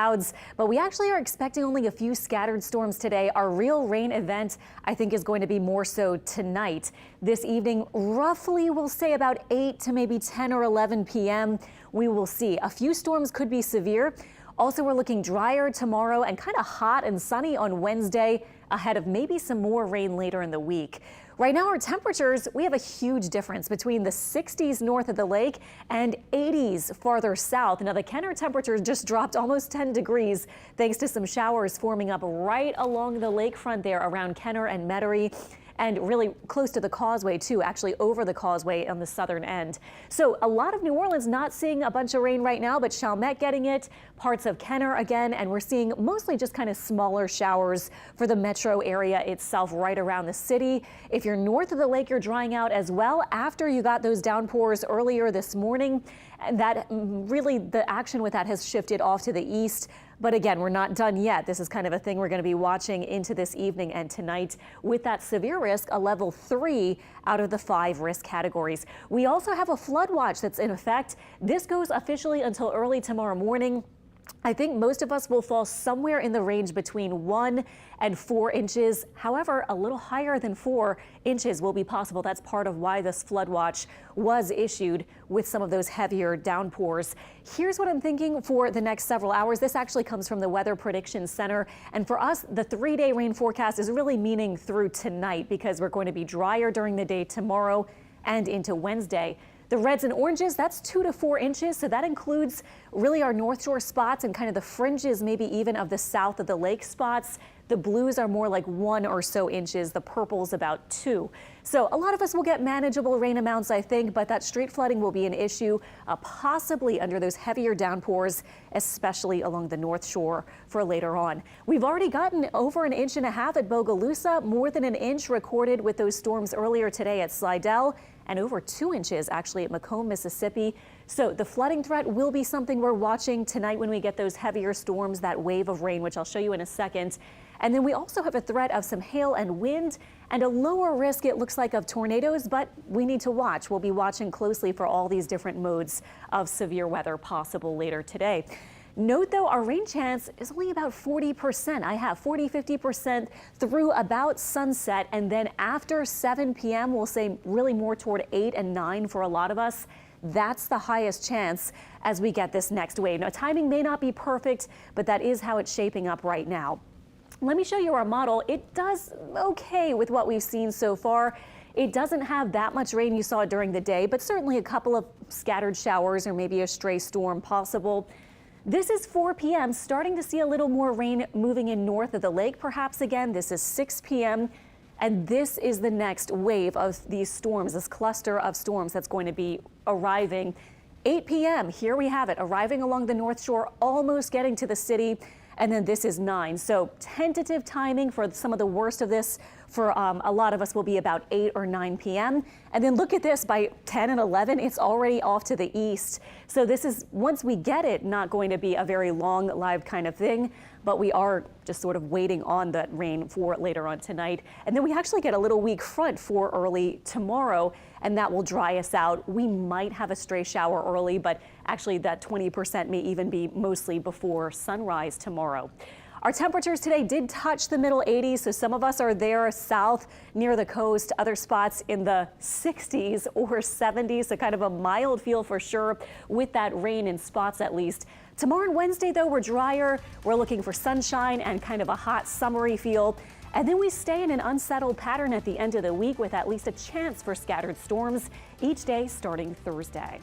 clouds, but we actually are expecting only a few scattered storms today. Our real rain event, I think, is going to be more so tonight. This evening, roughly, we'll say about 8 to maybe 10 or 11 p.m. We will see a few storms could be severe. Also, we're looking drier tomorrow and kind of hot and sunny on Wednesday, ahead of maybe some more rain later in the week. Right now, our temperatures, we have a huge difference between the 60s north of the lake and 80s farther south. Now, the Kenner temperatures just dropped almost 10 degrees thanks to some showers forming up right along the lakefront there around Kenner and Metairie, and really close to the causeway too, actually over the causeway on the southern end. So a lot of New Orleans not seeing a bunch of rain right now, but Chalmette getting it, parts of Kenner again, and we're seeing mostly just kind of smaller showers for the metro area itself right around the city. If you're north of the lake, you're drying out as well after you got those downpours earlier this morning. And that really, the action with that has shifted off to the east. But again, we're not done yet. This is kind of a thing we're going to be watching into this evening and tonight with that severe risk, a level 3 out of the 5 risk categories. We also have a flood watch that's in effect. This goes officially until early tomorrow morning. I think most of us will fall somewhere in the range between 1 and 4 inches. However, a little higher than 4 inches will be possible. That's part of why this flood watch was issued with some of those heavier downpours. Here's what I'm thinking for the next several hours. This actually comes from the Weather Prediction Center. And for us, the 3-day rain forecast is really meaning through tonight because we're going to be drier during the day tomorrow and into Wednesday. The reds and oranges, that's 2 to 4 inches. So that includes really our North Shore spots and kind of the fringes, maybe even of the south of the lake spots. The blues are more like 1 or so inches. The purple's about 2. So a lot of us will get manageable rain amounts, I think, but that street flooding will be an issue, possibly under those heavier downpours, especially along the North Shore for later on. We've already gotten over 1.5 inches at Bogalusa, more than 1 inch recorded with those storms earlier today at Slidell, and over 2 inches actually at Macomb, Mississippi. So the flooding threat will be something we're watching tonight when we get those heavier storms, that wave of rain, which I'll show you in a second. And then we also have a threat of some hail and wind and a lower risk, it looks like, of tornadoes, but we need to watch. We'll be watching closely for all these different modes of severe weather possible later today. Note, though, our rain chance is only about 40%. I have 40–50% through about sunset, and then after 7 p.m., we'll say really more toward 8 and 9 for a lot of us. That's the highest chance as we get this next wave. Now, timing may not be perfect, but that is how it's shaping up right now. Let me show you our model. It does okay with what we've seen so far. It doesn't have that much rain you saw during the day, but certainly a couple of scattered showers or maybe a stray storm possible. This is 4 p.m., starting to see a little more rain moving in north of the lake, perhaps again. This is 6 p.m., and this is the next wave of these storms, this cluster of storms that's going to be arriving. 8 p.m., here we have it, arriving along the North Shore, almost getting to the city. And then this is 9. So tentative timing for some of the worst of this for a lot of us will be about 8 or 9 p.m. And then look at this, by 10 and 11, it's already off to the east. So this is, once we get it, not going to be a very long live kind of thing, but we are just sort of waiting on that rain for later on tonight. And then we actually get a little weak front for early tomorrow, and that will dry us out. We might have a stray shower early, but actually that 20% may even be mostly before sunrise tomorrow. Our temperatures today did touch the middle 80s, so some of us are there south near the coast, other spots in the 60s or 70s, so kind of a mild feel for sure with that rain in spots at least. Tomorrow and Wednesday, though, we're drier. We're looking for sunshine and kind of a hot summery feel. And then we stay in an unsettled pattern at the end of the week with at least a chance for scattered storms each day starting Thursday.